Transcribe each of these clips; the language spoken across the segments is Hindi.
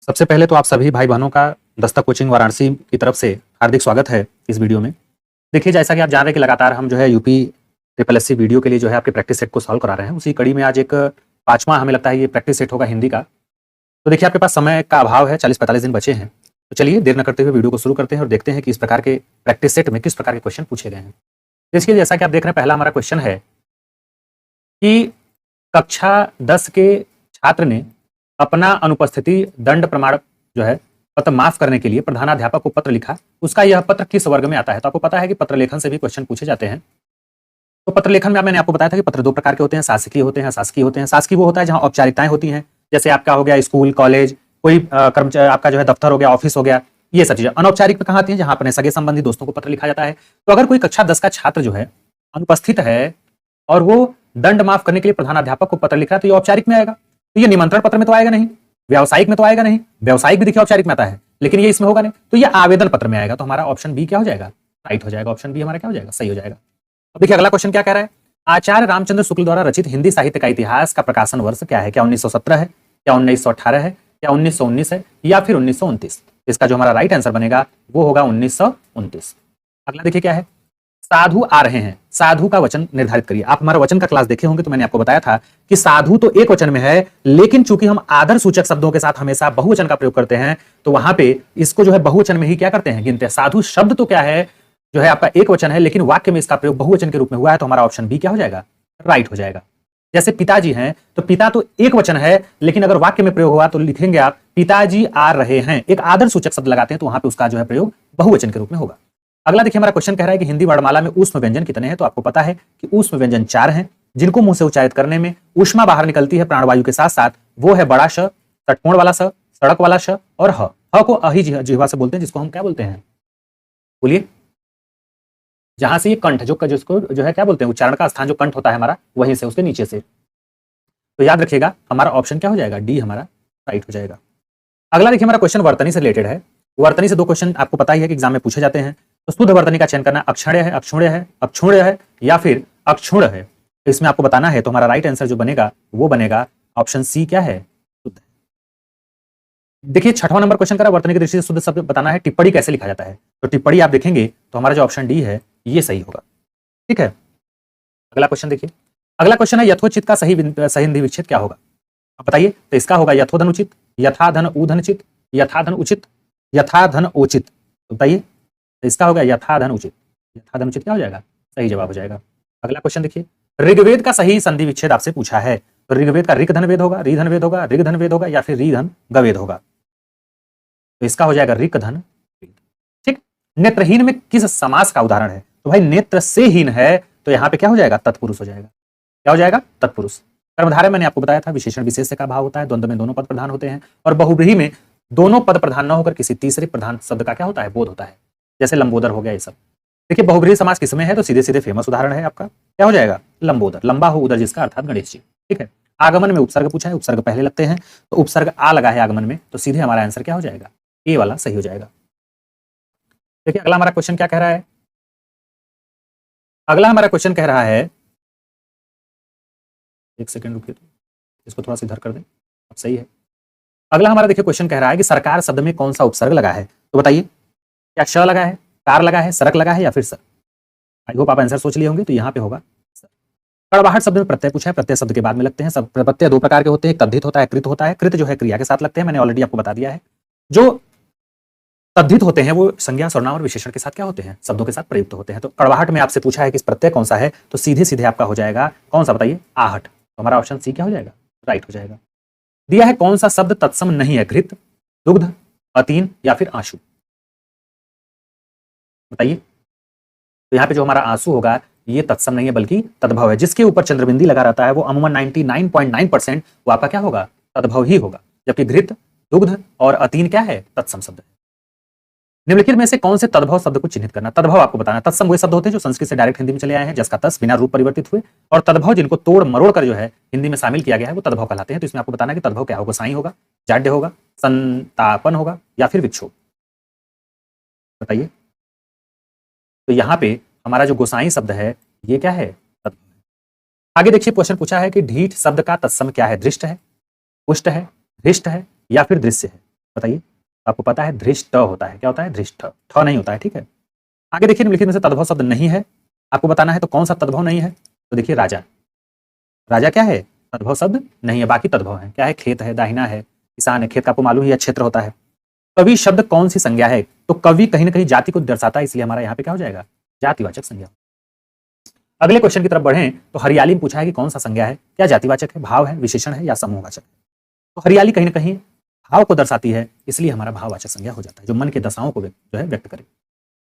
सबसे पहले तो आप सभी भाई बहनों का दस्तक कोचिंग वाराणसी की तरफ से हार्दिक स्वागत है इस वीडियो में। देखिए, जैसा कि आप जान रहे हैं कि लगातार हम जो है यूपी ट्रिपल एससी वीडियो के लिए जो है आपके प्रैक्टिस सेट को सॉल्व करा रहे हैं। उसी कड़ी में आज एक पांचवा हमें लगता है ये प्रैक्टिस सेट होगा हिंदी का। तो देखिए, आपके पास समय का अभाव है, 40-45 दिन बचे हैं। तो चलिए देर न करते हुए वीडियो को शुरू करते हैं और देखते हैं कि इस प्रकार के प्रैक्टिस सेट में किस प्रकार के क्वेश्चन पूछे गए हैं। देखिए, जैसा कि आप देख रहे हैं, पहला हमारा क्वेश्चन है कि कक्षा 10 के छात्र ने अपना अनुपस्थिति दंड प्रमाण जो है पत्र माफ करने के लिए प्रधानाध्यापक को पत्र लिखा। उसका यह पत्र किस वर्ग में आता है? तो आपको पता है कि पत्र लेखन से भी क्वेश्चन पूछे जाते हैं। तो पत्र लेखन में मैंने आपको बताया था कि पत्र दो प्रकार के होते हैं, शासकीय होते हैं, अशासकीय होते हैं। शासकीय वो होता है जहां औपचारिकताएं होती हैं, जैसे आपका हो गया स्कूल, कॉलेज, कोई कर्मचारी आपका जो है दफ्तर हो गया, ऑफिस हो गया, ये सब चीजें। अनौपचारिक में कहाँ आती है? जहां अपने सगे संबंधी दोस्तों को पत्र लिखा जाता है। तो अगर कोई कक्षा 10 का छात्र जो है अनुपस्थित है और वो दंड माफ करने के लिए प्रधानाध्यापक को पत्र लिख रहा है, तो ये औपचारिक में आएगा। तो ये निमंत्रण पत्र में तो आएगा नहीं, व्यावसायिक में तो आएगा नहीं। व्यावसायिक भी देखिए औपचारिक में आता है, लेकिन ये इसमें होगा नहीं। तो ये आवेदन पत्र में आएगा। तो हमारा ऑप्शन बी क्या हो जाएगा? राइट हो जाएगा। ऑप्शन बी हमारा क्या हो जाएगा? सही हो जाएगा। अब देखिए अगला क्वेश्चन क्या कह रहा है। आचार्य रामचंद्र शुक्ल द्वारा रचित हिंदी साहित्य का इतिहास का प्रकाशन वर्ष क्या है? क्या 1917 है, क्या 1918 है, क्या 1919 है, या फिर 1929? इसका जो हमारा राइट आंसर बनेगा वो होगा 1929। अगला देखिए क्या है। साधु आ रहे हैं, साधु का वचन निर्धारित करिए। आप हमारा वचन का क्लास देखे होंगे तो मैंने आपको बताया था कि साधु तो एक वचन में है, लेकिन चूंकि हम आदर सूचक शब्दों के साथ हमेशा बहुवचन का प्रयोग करते हैं, तो वहां पे इसको जो है बहुवचन में ही क्या करते हैं? गिनते हैं। साधु शब्द तो क्या है, जो है आपका एक वचन है, लेकिन वाक्य में इसका प्रयोग बहुवचन के रूप में हुआ है। तो हमारा ऑप्शन बी क्या हो जाएगा? राइट हो जाएगा। जैसे पिताजी हैं, तो पिता तो एक वचन है, लेकिन अगर वाक्य में प्रयोग हुआ तो लिखेंगे आप पिताजी आ रहे हैं। एक आदर सूचक शब्द लगाते हैं तो वहां पे उसका जो है प्रयोग बहुवचन के रूप में होगा। अगला देखिए हमारा क्वेश्चन कह रहा है कि हिंदी वर्णमाला में ऊष्म व्यंजन कितने हैं? तो आपको पता है कि ऊष्म व्यंजन 4 हैं, जिनको मुंह से उच्चारित करने में ऊष्मा बाहर निकलती है प्राणवायु के साथ साथ। वो है बड़ा श, षटकोण वाला स, सड़क वाला श और ह। ह को अही जिह्वा से बोलते हैं, जिसको हम क्या बोलते हैं? बोलिए। जहां से ये कंठ जिसको जो है क्या बोलते हैं? उच्चारण का स्थान जो कंठ होता है हमारा, वहीं से उसके नीचे से। तो याद रखिएगा हमारा ऑप्शन क्या हो जाएगा? डी हमारा राइट हो जाएगा। अगला देखिए हमारा क्वेश्चन वर्तनी से रिलेटेड है। वर्तनी से दो क्वेश्चन आपको पता ही है कि एग्जाम में पूछे जाते हैं। तो शुद्ध वर्तनी का चयन करना, अक्षण्य है, अक्षुण्य है, अक्षुण्य है या फिर अक्षुण्य है। तो इसमें आपको बताना है। तो हमारा राइट आंसर जो बनेगा वो बनेगा ऑप्शन सी क्या है? शुद्ध है। देखिए छठवां नंबर क्वेश्चन करा, वर्तनी की दृष्टि से शुद्ध शब्द बताना है, टिप्पणी कैसे लिखा जाता है? तो टिप्पणी आप देखेंगे तो हमारा जो ऑप्शन डी है ये सही होगा। ठीक है। अगला क्वेश्चन देखिए। अगला क्वेश्चन है यथोचित का सही हिंदी विच्छेद क्या होगा? आप बताइए। तो इसका होगा यथोधन उचित, यथाधन उधनचित, यथाधन उचित, यथाधन उचित। तो बताइए। तो इसका होगा यथाधन उचित। यथाधन उचित क्या हो जाएगा? सही जवाब हो जाएगा। अगला क्वेश्चन देखिए। ऋग्वेद का सही संधि विच्छेद आपसे पूछा है। तो ऋग्वेद का ऋक धन वेद होगा, रीधन वेद होगा, ऋग धन वेद होगा या फिर रीधन गवेद होगा। तो इसका हो जाएगा ऋक धन वेद। ठीक। नेत्रहीन में किस समास का उदाहरण है? तो भाई नेत्र से हीन है, तो यहां पे क्या हो जाएगा? तत्पुरुष हो जाएगा। क्या हो जाएगा? तत्पुरुष। कर्मधारय मैंने आपको बताया था विशेषण विशेष का भाव होता है, द्वंद्व में दोनों पद प्रधान होते हैं, और बहुव्रीहि में दोनों पद प्रधान न होकर किसी तीसरे प्रधान शब्द का क्या होता है? बोध होता है। जैसे लंबोदर हो गया ये सब। देखिए बहुव्रीहि समास किसमें है? तो सीधे सीधे फेमस उदाहरण है आपका, क्या हो जाएगा? लंबोदर। लंबा हो उदर जिसका, अर्थात गणेश जी। ठीक है। आगमन में उपसर्ग पूछा है, उपसर्ग पहले लगते हैं, तो उपसर्ग आ लगा है आगमन में, तो सीधे हमारा आंसर क्या हो जाएगा? ए वाला सही हो जाएगा। देखिए अगला हमारा क्वेश्चन क्या कह रहा है। अगला हमारा क्वेश्चन कह रहा है, एक सेकंड रुकिए, तो इसको थोड़ा सा इधर कर दें। अब सही है। अगला हमारा देखिए क्वेश्चन कह रहा है कि सरकार शब्द में कौन सा उपसर्ग लगा है? तो बताइए। क्या श लगा है, कार लगा है, सरक लगा है या फिर सर? आई होप आप आंसर सोच लिए होंगे। तो यहाँ पे होगा सर। कड़वाहट शब्द में प्रत्यय पूछा है, प्रत्यय शब्द के बाद में लगते हैं। सब प्रत्यय दो प्रकार के होते हैं, एक तद्धित होता है, कृत होता है। कृत जो है क्रिया के साथ लगते हैं, मैंने ऑलरेडी आपको बता दिया है। जो तद्धित होते हैं वो संज्ञा, सर्वनाम और विशेषण के साथ क्या होते हैं? शब्दों के साथ प्रयुक्त होते हैं। तो कड़वाहट में आपसे पूछा है कि इस प्रत्यय कौन सा है, तो सीधे सीधे आपका हो जाएगा कौन सा? बताइए। आहट। तो हमारा ऑप्शन सी क्या हो जाएगा? राइट हो जाएगा। दिया है कौन सा शब्द तत्सम नहीं है? घृत, दुग्ध, अतीन या फिर आंसू? बताइए। तो यहाँ पे जो हमारा आंसू होगा ये तत्सम नहीं है बल्कि तद्भव है। जिसके ऊपर चंद्रबिंदी लगा रहता है वो अमूमन 99.9% वो आपका क्या होगा? तद्भव ही होगा। जबकि घृत, दुग्ध और अतीन क्या है? तत्सम शब्द है। निम्नलिखित में से कौन से तद्भव शब्द को चिन्हित करना? तद्भव आपको बताना। तत्सम वे शब्द होते हैं जो संस्कृत से डायरेक्ट हिंदी में चले आए हैं, जस का तस, बिना रूप परिवर्तित हुए। और तद्भव जिनको तोड़ मरोड़ कर जो है हिंदी में शामिल किया गया है वो तद्भव कहलाते हैं। तो इसमें आपको बताना है कि तद्भव क्या होगा? साई होगा, जाड्य होगा, संतापन होगा या फिर विक्षोभ? बताइए। तो यहाँ पे हमारा जो गोसाई शब्द है ये क्या है? तद्भव है। आगे देखिए क्वेश्चन पूछा है कि ढीठ शब्द का तत्सम क्या है? दृष्ट है, पुष्ट है, हृष्ट है या फिर दृश्य है? बताइए। आपको पता है धृष्ट होता है, क्या होता है? धृष्ट, ठ नहीं होता है, ठीक है। आगे देखिए निम्नलिखित में से तद्भव शब्द नहीं है, आपको बताना है तो कौन सा तद्भव नहीं है? तो देखिए राजा, राजा क्या है? तद्भव शब्द नहीं है, बाकी तद्भव है। क्या है? खेत है, दाहिना है, किसान है। खेत का आपको मालूम ही है क्षेत्र होता है। कवि शब्द कौन सी संज्ञा है? तो कवि कहीं ना कहीं जाति को दर्शाता है, इसलिए हमारा यहाँ पे क्या हो जाएगा? जातिवाचक संज्ञा। अगले क्वेश्चन की तरफ बढ़ें तो हरियाली में पूछा है कि कौन सा संज्ञा है? क्या जातिवाचक है, भाव है, विशेषण है या समूहवाचक? तो हरियाली कहीं ना कहीं भाव को दर्शाती है, इसलिए हमारा भाववाचक संज्ञा हो जाता है, जो मन की दशाओं को जो है व्यक्त करे।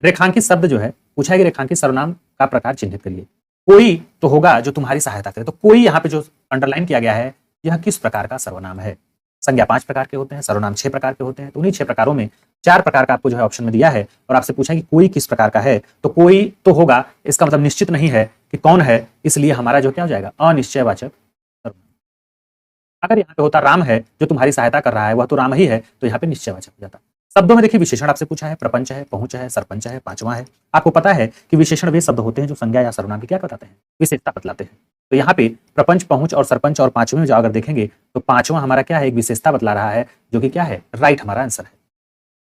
रेखांकित शब्द जो है पूछा है कि रेखांकित सर्वनाम का प्रकार चिन्हित करिए। कोई तो होगा जो तुम्हारी सहायता करे, तो कोई यहाँ पे जो अंडरलाइन किया गया है यह किस प्रकार का सर्वनाम है? संज्ञा 5 प्रकार के होते हैं, सर्वनाम 6 प्रकार के होते हैं। तो उन्हीं 6 प्रकारों में 4 प्रकार का आपको जो है ऑप्शन में दिया है और आपसे पूछा है कि कोई किस प्रकार का है, तो कोई तो होगा, इसका मतलब निश्चित नहीं है कि कौन है, इसलिए हमारा जो क्या हो जाएगा? अनिश्चयवाचक सर्वनाम। अगर यहाँ पे होता राम है जो तुम्हारी सहायता कर रहा है, वह तो राम ही है, तो यहाँ पे निश्चयवाचक हो जाता। शब्दों में देखिए विशेषण आपसे पूछा है, प्रपंच है, पहुंच है, सरपंच है, पांचवा है। आपको पता है कि विशेषण वे शब्द होते हैं जो संज्ञा या सर्वनाम की क्या बताते हैं? विशेषता बतलाते हैं। तो यहाँ पे प्रपंच, पहुंच और सरपंच और पांचवें में जो अगर देखेंगे तो पांचवा हमारा क्या है? एक विशेषता बतला रहा है, जो कि क्या है? राइट हमारा आंसर है।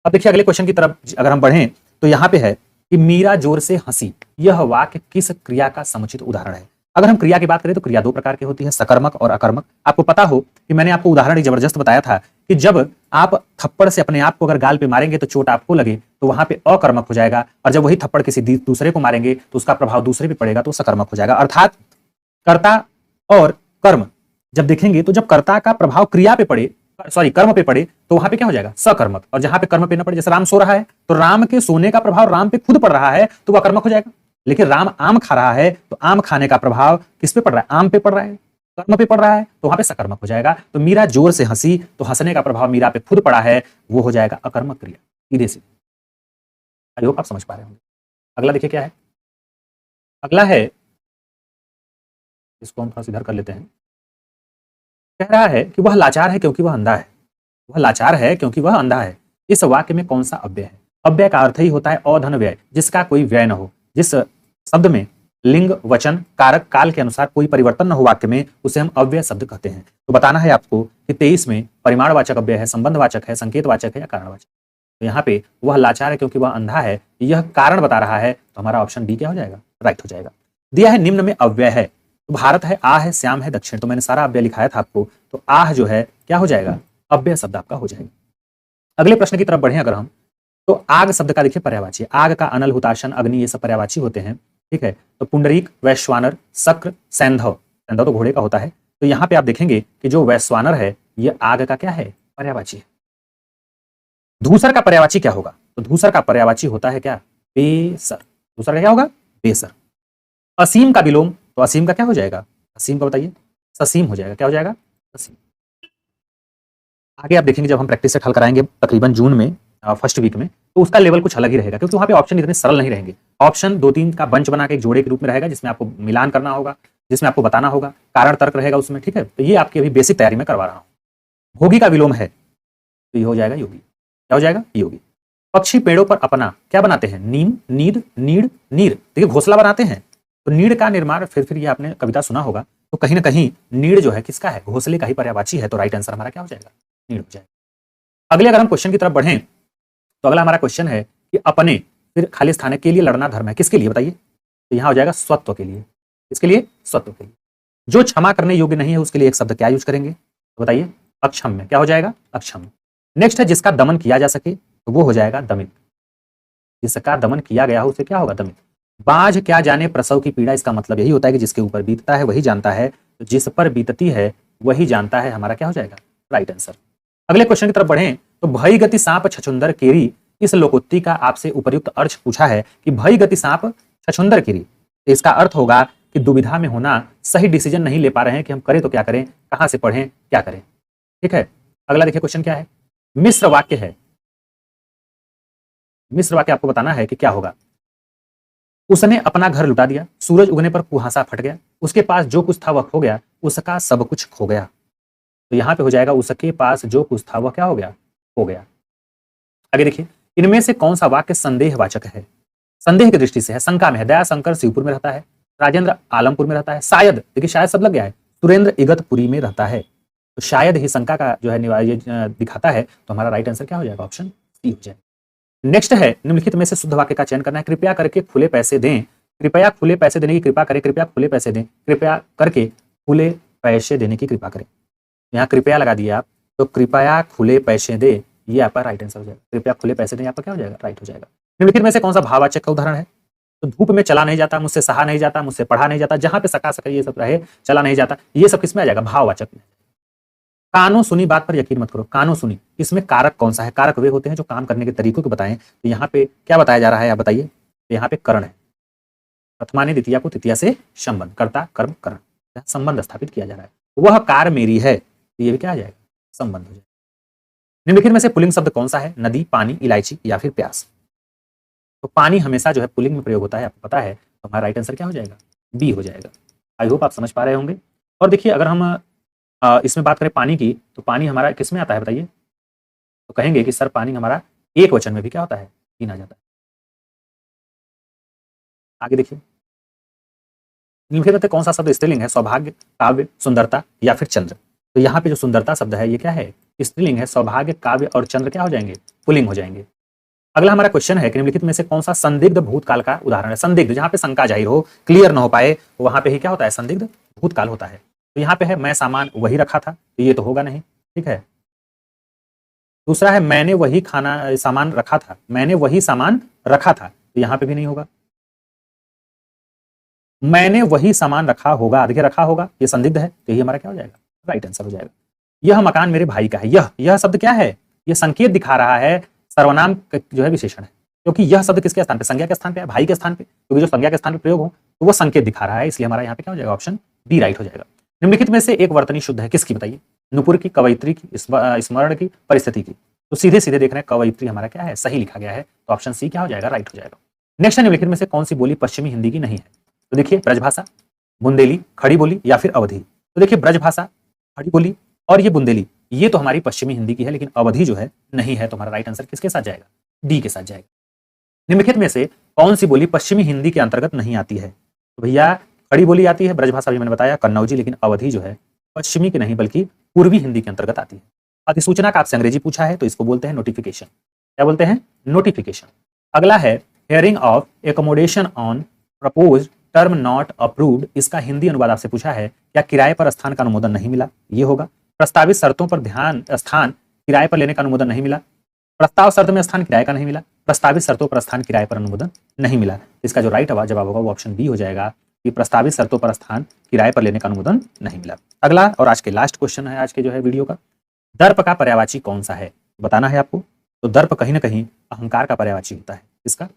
अब देखिए अगले क्वेश्चन की तरफ अगर हम बढ़ें तो यहाँ पे है कि मीरा जोर से हंसी, यह वाक्य किस क्रिया का समुचित उदाहरण है? अगर हम क्रिया की बात करें तो क्रिया 2 प्रकार की होती है, सकर्मक और अकर्मक। आपको पता हो कि मैंने आपको उदाहरण एक जबरदस्त बताया था कि जब आप थप्पड़ से अपने आप को अगर गाल पे मारेंगे तो चोट आपको लगे तो वहां पे अकर्मक हो जाएगा, और जब वही थप्पड़ किसी दूसरे को मारेंगे तो उसका प्रभाव दूसरे पे पड़ेगा तो सकर्मक हो जाएगा। अर्थात कर्ता और कर्म जब देखेंगे तो जब कर्ता का प्रभाव क्रिया पे पड़े, सॉरी कर्म पे पड़े, तो वहां पे क्या हो जाएगा? सकर्मक। और जहां पे कर्म पे न पड़े, जैसे राम सो रहा है तो राम के सोने का प्रभाव राम पे खुद पड़ रहा है तो वह कर्मक हो जाएगा। लेकिन राम आम खा रहा है तो आम खाने का प्रभाव किस पे पड़ रहा है? आम पे पड़ रहा है, कर्म पे पड़ रहा है, तो वहां पे सकर्मक हो जाएगा। तो मीरा जोर से हंसी, तो हंसने का प्रभाव मीरा पे खुद पड़ा है, वो हो जाएगा अकर्मक क्रिया। सीधे सीधे। आई होप आप समझ पा रहे होंगे। अगला देखिए क्या है? अगला है, इसको हम थोड़ा सा इधर कर लेते हैं। कह रहा है कि वह लाचार है क्योंकि वह अंधा है। वह लाचार है क्योंकि वह अंधा है। इस वाक्य में कौन सा अव्यय है? अव्यय का अर्थ ही होता है अधन व्यय, जिसका कोई व्यय न हो। जिस शब्द में लिंग, वचन, कारक, काल के अनुसार कोई परिवर्तन न हो वाक्य में, उसे हम अव्यय शब्द कहते हैं। तो बताना है आपको कि 23 में परिमाणवाचक अव्यय है, संबंधवाचक है, संकेतवाचक है या कारणवाचक। तो यहाँ पे वह लाचार है क्योंकि वह अंधा है, यह कारण बता रहा है, तो हमारा ऑप्शन डी क्या हो जाएगा? राइट हो जाएगा। दिया है निम्न में अव्यय है, तो भारत है, आ है, श्याम है, दक्षिण। तो मैंने सारा अव्यय लिखाया था आपको, तो आह जो है क्या हो जाएगा? अव्यय शब्द आपका हो जाएगा। अगले प्रश्न की तरफ बढ़े अगर हम, तो आग शब्द का देखिए पर्यायवाची, आग का अनल, हुताशन, अग्नि, ये सब पर्यायवाची होते हैं, ठीक है। तो पुंडरीक, वैश्वानर, शक्र, सैंधव, सैंधव तो घोड़े का होता है। तो यहाँ पे आप देखेंगे कि जो वैश्वानर है ये आग का क्या है? पर्यायवाची है। धूसर का पर्यायवाची क्या होगा? तो धूसर का पर्यायवाची होता है क्या? बेसर। धूसर का क्या होगा? बेसर। असीम का विलोम, तो असीम का क्या हो जाएगा? असीम का बताइए? ससीम हो जाएगा। क्या हो जाएगा? ससीम। आगे आप देखेंगे जब हम प्रैक्टिस सेट हल कराएंगे तकरीबन जून में, फर्स्ट वीक में, तो उसका लेवल कुछ अलग ही रहेगा, क्योंकि वहां पे ऑप्शन इतने सरल नहीं रहेंगे। ऑप्शन 2-3 का बंच बना के एक जोड़े के रूप में रहेगा, जिसमें आपको मिलान करना होगा, जिसमें आपको बताना होगा, कारण तर्क रहेगा उसमें, ठीक है। तो ये आपकी अभी बेसिक तैयारी में करवा रहा हूँ। भोगी का विलोम है, तो ये हो जाएगा योगी। क्या हो जाएगा? योगी। पक्षी पेड़ों पर अपना क्या बनाते हैं? नीम, नीड, नीड़, नीर। देखिए घोंसला बनाते हैं, तो नीड़ का निर्माण, फिर ये आपने कविता सुना होगा, तो कहीं ना कहीं नीड़ जो है किसका है? घोंसले का ही पर्यायवाची है। तो राइट आंसर हमारा क्या हो जाएगा? नीड़ हो जाएगा। अगले अगर हम क्वेश्चन की तरफ बढ़ें तो अगला हमारा क्वेश्चन है कि अपने फिर खाली स्थान के लिए लड़ना धर्म है, किसके लिए बताइए? तो यहां हो जाएगा स्वत्व के लिए। किसके लिए? स्वत्व के लिए। जो क्षमा करने योग्य नहीं है उसके लिए एक शब्द क्या यूज करेंगे? तो बताइए? अक्षम में। क्या हो जाएगा? अक्षम। नेक्स्ट है जिसका दमन किया जा सके, तो वो हो जाएगा दमित। जिसका दमन किया गया हो उसे क्या होगा? दमित। बाझ क्या जाने प्रसव की पीड़ा, इसका मतलब यही होता है कि जिसके ऊपर बीतता है वही जानता है, तो जिस पर बीतती है वही जानता है, हमारा क्या हो जाएगा? Right answer. अगले क्वेश्चन की तरफ बढ़ें तो भई गति सांप छछुंदर केरी, इस लोकोक्ति का आपसे उपर्युक्त अर्थ पूछा है कि भई गति सांप छछुंदर केरी, तो इसका अर्थ होगा कि दुविधा में होना, सही डिसीजन नहीं ले पा रहे हैं कि हम करें तो क्या करें, कहां से पढ़ें, क्या करें, ठीक है। अगला देखिए क्वेश्चन क्या है? मिश्र वाक्य है। मिश्र वाक्य आपको बताना है कि क्या होगा। उसने अपना घर लुटा दिया, सूरज उगने पर कुहासा फट गया, उसके पास जो कुछ था वह खो गया, उसका सब कुछ खो गया। तो यहां पे हो जाएगा उसके पास जो कुछ था वह क्या हो गया? हो गया। आगे देखिए, इनमें से कौन सा वाक्य संदेहवाचक है? संदेह की दृष्टि से है, शंका में है। दया शंकर शिवपुर में रहता है, राजेंद्र आलमपुर में रहता है, शायद, देखिए शायद सब लग गया है, सुरेंद्र इगतपुरी में रहता है। तो शायद ही शंका का जो है ये दिखाता है, तो हमारा राइट आंसर क्या हो जाएगा, ऑप्शन सी हो जाएगा। नेक्स्ट है निम्नलिखित में से शुद्ध वाक्य का चयन करना है। कृपया करके खुले पैसे दें, कृपया खुले पैसे देने की कृपा करें, कृपया खुले पैसे दें, कृपया करके खुले पैसे देने की कृपा करें। यहाँ कृपया लगा दिया आप, तो कृपया खुले पैसे दे, ये आपका राइट आंसर हो जाएगा। कृपया खुले पैसे दें आपका क्या हो जाएगा, राइट हो जाएगा। निम्नलिखित में से कौन सा भाववाचक का उदाहरण है? तो धूप में चला नहीं जाता, मुझसे सहा नहीं जाता, मुझसे पढ़ा नहीं जाता, जहां पे सका सका ये सब रहे, चला नहीं जाता, ये सब किसमें आ जाएगा, भाववाचक में। कानो सुनी बात पर यकीन मत करो, कानो सुनी, इसमें कारक कौन सा है? कारक वे होते हैं जो काम करने के तरीकों को बताएं। तो यहाँ पे क्या बताया जा रहा है, आप बताइए। तो यहाँ पे करण है, प्रथमाने द्वितीया को तृतीया से संबंध, कर्ता कर्म करण, संबंध स्थापित किया जा रहा है। वह कार मेरी है, तो ये भी क्या आ जाएगा, संबंध हो जाएगा। निम्नलिखित में से पुल्लिंग शब्द कौन सा है? नदी, पानी, इलायची या फिर प्यास। तो पानी हमेशा जो है पुल्लिंग में प्रयोग होता है, आपको पता है। तो हमारा राइट आंसर क्या हो जाएगा, बी हो जाएगा। आई होप आप समझ पा रहे होंगे। और देखिए अगर हम इसमें बात करें पानी की, तो पानी हमारा किस में आता है बताइए? तो कहेंगे कि सर पानी हमारा एक वचन में भी क्या होता है, पीना जाता है। आगे देखिए, निम्नलिखित में कौन सा शब्द स्त्रीलिंग है? सौभाग्य, काव्य, सुंदरता या फिर चंद्र। तो यहाँ पे जो सुंदरता शब्द है ये क्या है, स्त्रीलिंग है। सौभाग्य, काव्य और चंद्र क्या हो जाएंगे, पुल्लिंग हो जाएंगे। अगला हमारा क्वेश्चन है कि निम्नलिखित में से कौन सा संदिग्ध भूतकाल का उदाहरण है? संदिग्ध, जहां पे शंका जाहिर हो, क्लियर ना हो पाए, वहां पे ही क्या होता है, संदिग्ध भूतकाल होता है। तो यहाँ पे है मैं सामान वही रखा था, तो ये तो होगा नहीं, ठीक है। दूसरा है मैंने वही खाना सामान रखा था, मैंने वही सामान रखा था, तो यहाँ पे भी नहीं होगा। मैंने वही सामान रखा होगा, देखिए रखा होगा, ये संदिग्ध है, तो ये हमारा क्या हो जाएगा, राइट आंसर हो जाएगा। यह मकान मेरे भाई का है, यह शब्द क्या है, यह संकेत दिखा रहा है, सर्वनाम जो है विशेषण है, क्योंकि यह शब्द किसके स्थान पे, संज्ञा के स्थान पे है, भाई के स्थान पे, क्योंकि जो संज्ञा के स्थान पे प्रयोग हो तो वो संकेत दिखा रहा है, इसलिए हमारा यहाँ पे क्या हो जाएगा, ऑप्शन बी राइट हो जाएगा। निम्नलिखित में से एक वर्तनी शुद्ध है, किसकी बताइए? नुपुर की, कवयित्री की, स्मरण की, परिस्थिति की। तो सीधे सीधे देख रहे हैं कवयित्री हमारा क्या है, सही लिखा गया है, तो ऑप्शन सी क्या हो जाएगा, राइट हो जाएगा। नेक्स्ट है निम्नलिखित में से कौन सी बोली पश्चिमी हिंदी की नहीं है? तो देखिए ब्रजभाषा, बुंदेली, खड़ी बोली या फिर अवधी। तो देखिए ब्रजभाषा, खड़ी बोली और ये बुंदेली, ये तो हमारी पश्चिमी हिंदी की है, लेकिन अवधि जो है नहीं है, तो हमारा राइट आंसर किसके साथ जाएगा, डी के साथ जाएगा। निम्नलिखित में से कौन सी बोली पश्चिमी हिंदी के अंतर्गत नहीं आती है? तो भैया खड़ी बोली आती है, ब्रजभाषा भी मैंने बताया, कन्नौजी, लेकिन अवधि जो है पश्चिमी की नहीं बल्कि पूर्वी हिंदी के अंतर्गत आती है। अधिसूचना का आपसे अंग्रेजी पूछा है, तो इसको बोलते हैं नोटिफिकेशन। क्या बोलते हैं, नोटिफिकेशन। अगला है hearing of accommodation on propose term not approved, इसका हिंदी अनुवाद आपसे पूछा है, क्या किराए पर स्थान का अनुमोदन नहीं मिला, ये होगा। प्रस्तावित शर्तों पर स्थान किराए पर लेने का अनुमोदन नहीं मिला, प्रस्ताव शर्त में स्थान किराए का नहीं मिला, प्रस्तावित शर्तों पर स्थान किराए पर अनुमोदन नहीं मिला। इसका जो राइट जवाब होगा वो ऑप्शन बी हो जाएगा, कि प्रस्तावित शर्तों पर स्थान किराए पर लेने का अनुमोदन नहीं मिला। अगला और आज के लास्ट क्वेश्चन है आज के जो है वीडियो का, दर्प का पर्यायवाची कौन सा है, बताना है आपको। तो दर्प कहीं ना कहीं अहंकार का पर्यायवाची होता है। इसका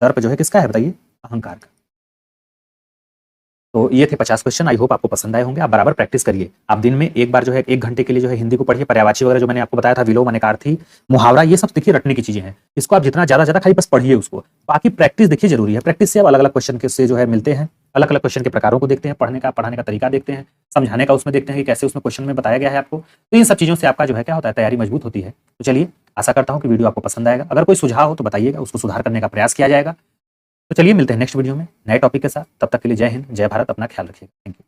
दर्प जो है किसका है बताइए, अहंकार का। तो ये थे 50 क्वेश्चन, आई होप आपको पसंद आए होंगे। आप बराबर प्रैक्टिस करिए, आप दिन में एक बार जो है 1 घंटे के लिए जो है हिंदी को पढ़िए। पर्यायवाची वगैरह जो मैंने आपको बताया था, विलोम, अनेकार्थी, मुहावरा, ये सब देखिए रटने की चीजें हैं। इसको आप जितना ज्यादा खाली बस पढ़िए उसको, बाकी प्रैक्टिस देखिए जरूरी है। प्रैक्टिस से आप अलग अलग क्वेश्चन के से जो है मिलते हैं, अलग अलग क्वेश्चन के प्रकारों को देखते हैं, पढ़ाने का तरीका देखते हैं, समझाने का उसमें देखते हैं कि कैसे उसमें क्वेश्चन में बताया गया है आपको। तो इन सब चीजों से आपका जो है क्या होता है, तैयारी मजबूत होती है। तो चलिए, आशा करता हूँ कि वीडियो आपको पसंद आएगा। अगर कोई सुझाव हो तो बताइएगा, उसको सुधार करने का प्रयास किया जाएगा। तो चलिए मिलते हैं नेक्स्ट वीडियो में नए टॉपिक के साथ। तब तक के लिए जय हिंद, जय भारत, अपना ख्याल रखिएगा। Thank you.